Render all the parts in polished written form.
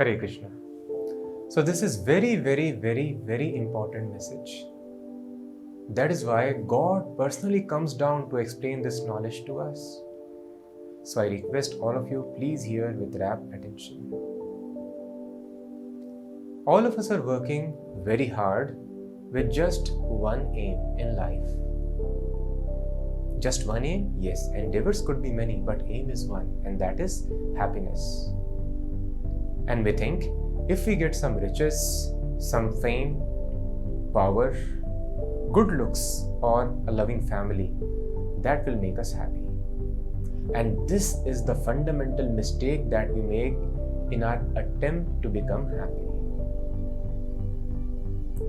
Hare Krishna. So this is very, very, very, very important message. That is why God personally comes down to explain this knowledge to us. So I request all of you, please hear with rapt attention. All of us are working very hard with just one aim in life. Just one aim? Yes, endeavors could be many, but aim is one, and that is happiness. And we think if we get some riches, some fame, power, good looks, or a loving family, that will make us happy. And this is the fundamental mistake that we make in our attempt to become happy.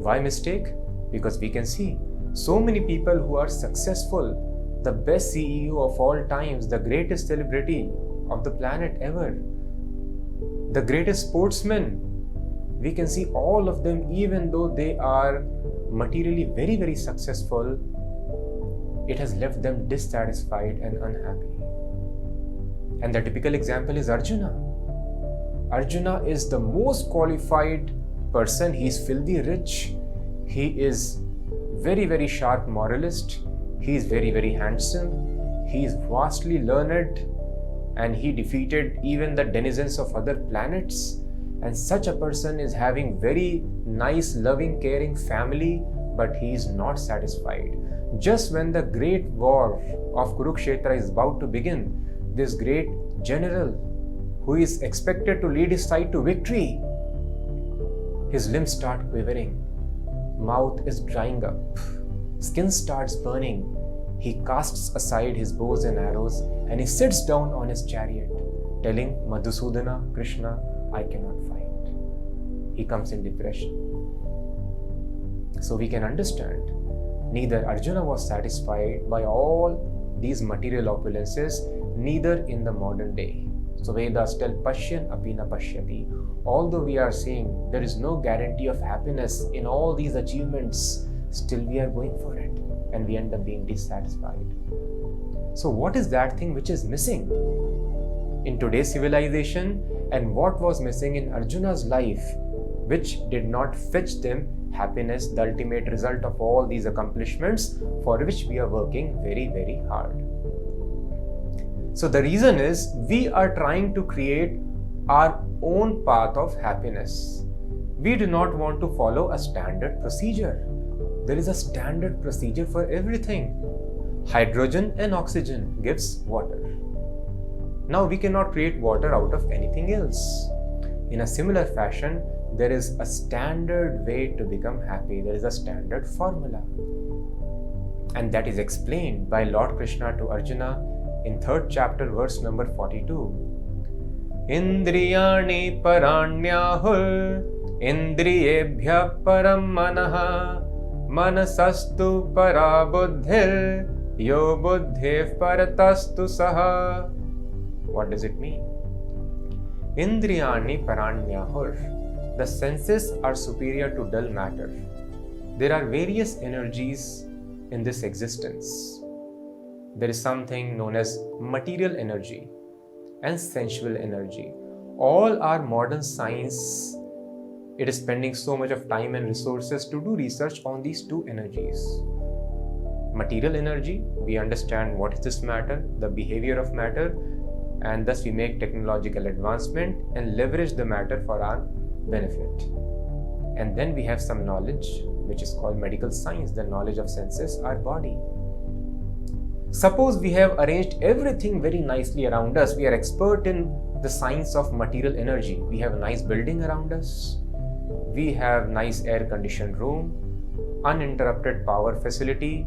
Why mistake? Because we can see so many people who are successful, the best CEO of all times, the greatest celebrity of the planet ever, the greatest sportsman. We can see all of them, even though they are materially very, very successful, it has left them dissatisfied and unhappy. And the typical example is Arjuna. Arjuna is the most qualified person. He is filthy rich. He is very, very sharp moralist. He is very, very handsome. He is vastly learned, and he defeated even the denizens of other planets. And such a person is having very nice, loving, caring family, but he is not satisfied. Just when the great war of Kurukshetra is about to begin, this great general who is expected to lead his side to victory, his limbs start quivering, mouth is drying up, skin starts burning. He casts aside his bows and arrows and he sits down on his chariot, telling Madhusudana, Krishna, I cannot fight. He comes in depression. So we can understand, neither Arjuna was satisfied by all these material opulences, neither in the modern day. So Vedas tell Pashyan apina pashyati. Although we are saying there is no guarantee of happiness in all these achievements, still we are going for it and we end up being dissatisfied. So what is that thing which is missing in today's civilization, and what was missing in Arjuna's life which did not fetch them happiness, the ultimate result of all these accomplishments for which we are working very, very hard? So the reason is we are trying to create our own path of happiness. We do not want to follow a standard procedure. There is a standard procedure for everything. Hydrogen and oxygen gives water. Now we cannot create water out of anything else. In a similar fashion, there is a standard way to become happy. There is a standard formula. And that is explained by Lord Krishna to Arjuna in 3rd chapter, verse number 42. Indriyani paranyahul indriyebhya param manaha manasastu para buddhir yo buddhir paratastu saha. What does it mean? Indriyani paranyahur. The senses are superior to dull matter. There are various energies in this existence. There is something known as material energy and sensual energy. All our modern science, it is spending so much of time and resources to do research on these two energies. Material energy, we understand what is this matter, the behavior of matter, and thus we make technological advancement and leverage the matter for our benefit. And then we have some knowledge which is called medical science, the knowledge of senses, our body. Suppose we have arranged everything very nicely around us. We are expert in the science of material energy. We have a nice building around us. We have nice air-conditioned room, uninterrupted power facility,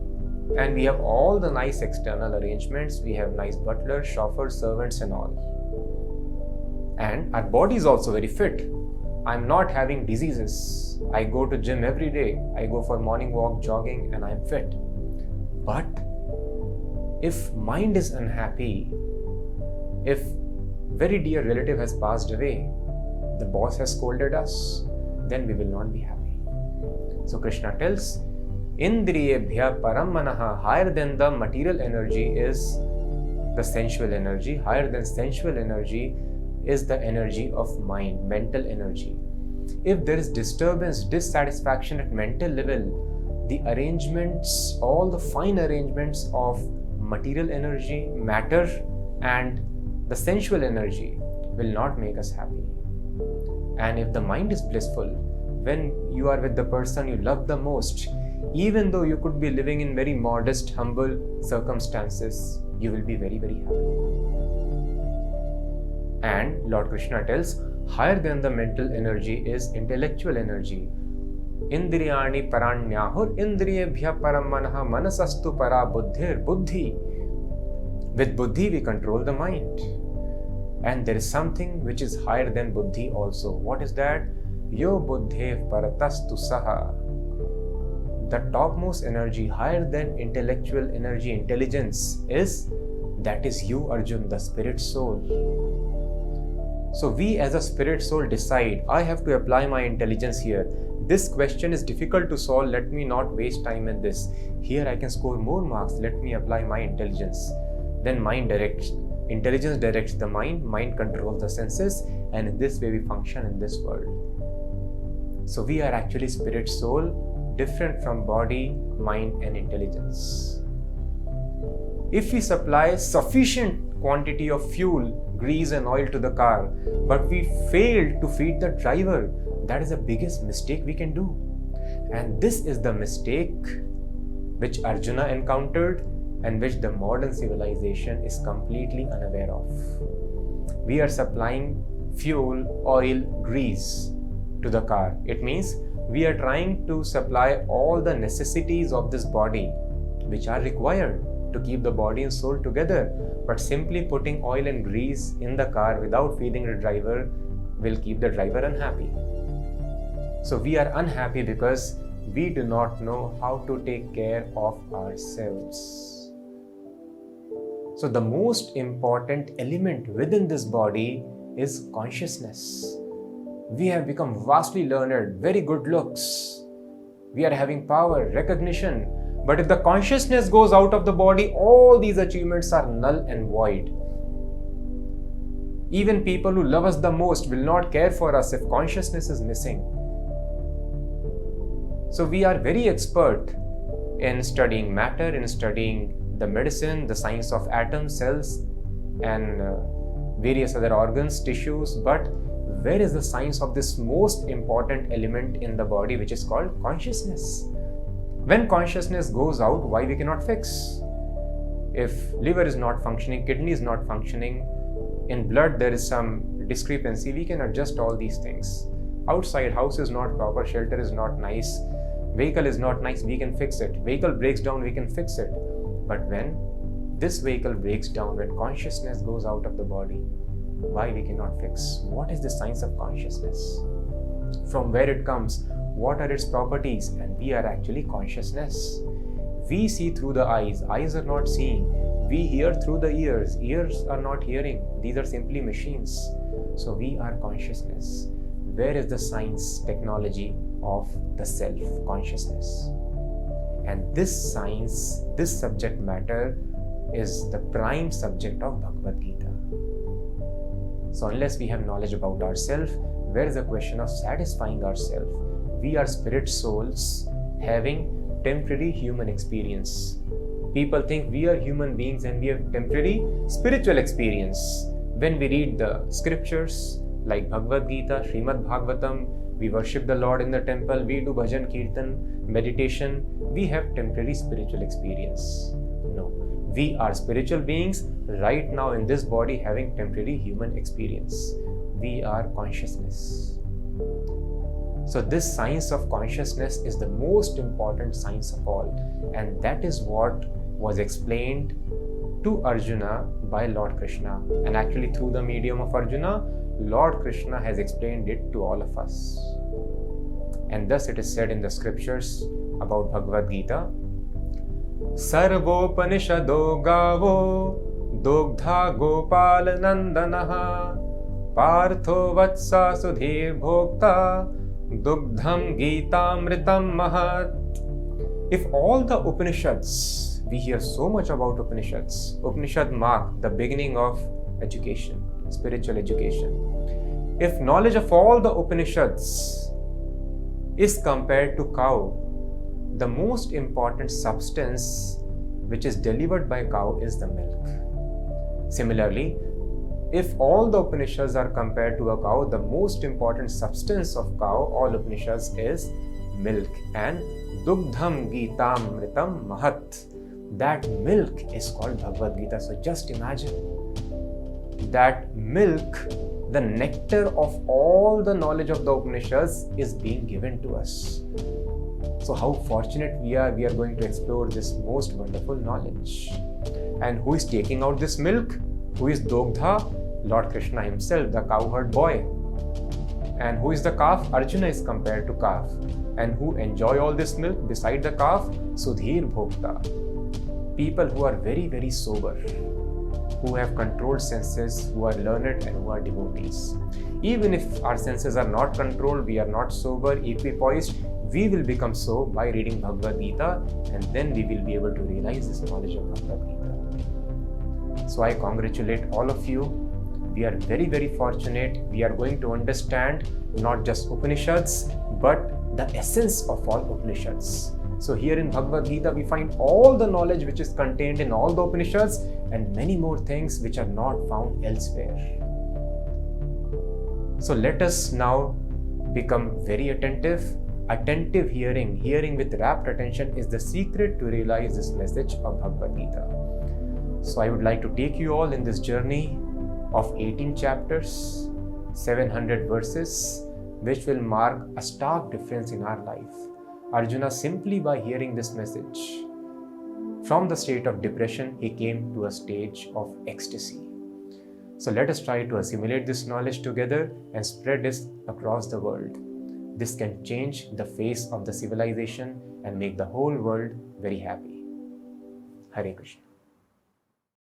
and we have all the nice external arrangements. We have nice butlers, chauffeurs, servants and all. And our body is also very fit. I'm not having diseases. I go to gym every day. I go for morning walk, jogging, and I'm fit. But if mind is unhappy, if very dear relative has passed away, the boss has scolded us, then we will not be happy. So Krishna tells, Indriyebhya param manaha, higher than the material energy is the sensual energy. Higher than sensual energy is the energy of mind, mental energy. If there is disturbance, dissatisfaction at mental level, the arrangements, all the fine arrangements of material energy, matter, and the sensual energy will not make us happy. And if the mind is blissful, when you are with the person you love the most, even though you could be living in very modest, humble circumstances, you will be very, very happy. And Lord Krishna tells, higher than the mental energy is intellectual energy. Indriyani paranyahur indriyebhya param manaha manasastu para buddhir buddhi. With buddhi we control the mind. And there is something which is higher than buddhi also. What is that? Yo buddhev paratastu saha. The topmost energy, higher than intellectual energy, intelligence, that is you, Arjun, the spirit soul. So we as a spirit soul decide, I have to apply my intelligence here. This question is difficult to solve, let me not waste time in this. Here I can score more marks, let me apply my intelligence. Then intelligence directs the mind controls the senses, and in this way we function in this world. So we are actually spirit soul, different from body, mind and intelligence. If we supply sufficient quantity of fuel, grease and oil to the car, but we fail to feed the driver, that is the biggest mistake we can do. And this is the mistake which Arjuna encountered and which the modern civilization is completely unaware of. We are supplying fuel, oil, grease to the car. It means we are trying to supply all the necessities of this body which are required to keep the body and soul together. But simply putting oil and grease in the car without feeding the driver will keep the driver unhappy. So we are unhappy because we do not know how to take care of ourselves. So the most important element within this body is consciousness. We have become vastly learned, very good looks. We are having power, recognition. But if the consciousness goes out of the body, all these achievements are null and void. Even people who love us the most will not care for us if consciousness is missing. So we are very expert in studying matter, in studying the medicine, the science of atoms, cells, and various other organs, tissues. But where is the science of this most important element in the body, which is called consciousness? When consciousness goes out, why we cannot fix? If liver is not functioning, kidney is not functioning, in blood there is some discrepancy, we can adjust all these things. Outside, house is not proper, shelter is not nice, vehicle is not nice, we can fix it. Vehicle breaks down, we can fix it. But when this vehicle breaks down, when consciousness goes out of the body, why we cannot fix? What is the science of consciousness? From where it comes? What are its properties? And we are actually consciousness. We see through the eyes. Eyes are not seeing. We hear through the ears. Ears are not hearing. These are simply machines. So we are consciousness. Where is the science, technology of the self, consciousness? And this science, this subject matter is the prime subject of Bhagavad Gita. So unless we have knowledge about ourselves, where is the question of satisfying ourselves? We are spirit souls having temporary human experience. People think we are human beings and we have temporary spiritual experience. When we read the scriptures like Bhagavad Gita, Srimad Bhagavatam, we worship the Lord in the temple, we do bhajan, kirtan, meditation, we have temporary spiritual experience. No, we are spiritual beings right now in this body having temporary human experience. We are consciousness. So this science of consciousness is the most important science of all, and that is what was explained to Arjuna by Lord Krishna. And actually through the medium of Arjuna, Lord Krishna has explained it to all of us. And thus it is said in the scriptures about Bhagavad Gita, Sarvopanishado gavo dogdha gopal nandanaha partho vatsa sudhir bhokta dugdham gitamritam mahat. If all the Upanishads, we hear so much about Upanishads. Upanishad mark the beginning of education, spiritual education. If knowledge of all the Upanishads is compared to cow, the most important substance which is delivered by cow is the milk. Similarly, if all the Upanishads are compared to a cow, the most important substance of cow, all Upanishads, is milk. And Dugdham Gitamritam Mahat. That milk is called Bhagavad Gita. So just imagine that milk, the nectar of all the knowledge of the Upanishads, is being given to us. So how fortunate we are going to explore this most wonderful knowledge. And who is taking out this milk? Who is Dogdha? Lord Krishna himself, the cowherd boy. And who is the calf? Arjuna is compared to calf. And who enjoy all this milk beside the calf? Sudhir Bhokta. People who are very, very sober, who have controlled senses, who are learned and who are devotees. Even if our senses are not controlled, we are not sober, equipoised, we will become so by reading Bhagavad Gita, and then we will be able to realize this knowledge of Bhagavad Gita. So I congratulate all of you. We are very, very fortunate. We are going to understand not just Upanishads, but the essence of all Upanishads. So here in Bhagavad Gita, we find all the knowledge which is contained in all the Upanishads and many more things which are not found elsewhere. So let us now become very attentive. Attentive hearing with rapt attention is the secret to realize this message of Bhagavad Gita. So I would like to take you all in this journey of 18 chapters, 700 verses, which will mark a stark difference in our life. Arjuna, simply by hearing this message, from the state of depression, he came to a stage of ecstasy. So let us try to assimilate this knowledge together and spread this across the world. This can change the face of the civilization and make the whole world very happy. Hare Krishna.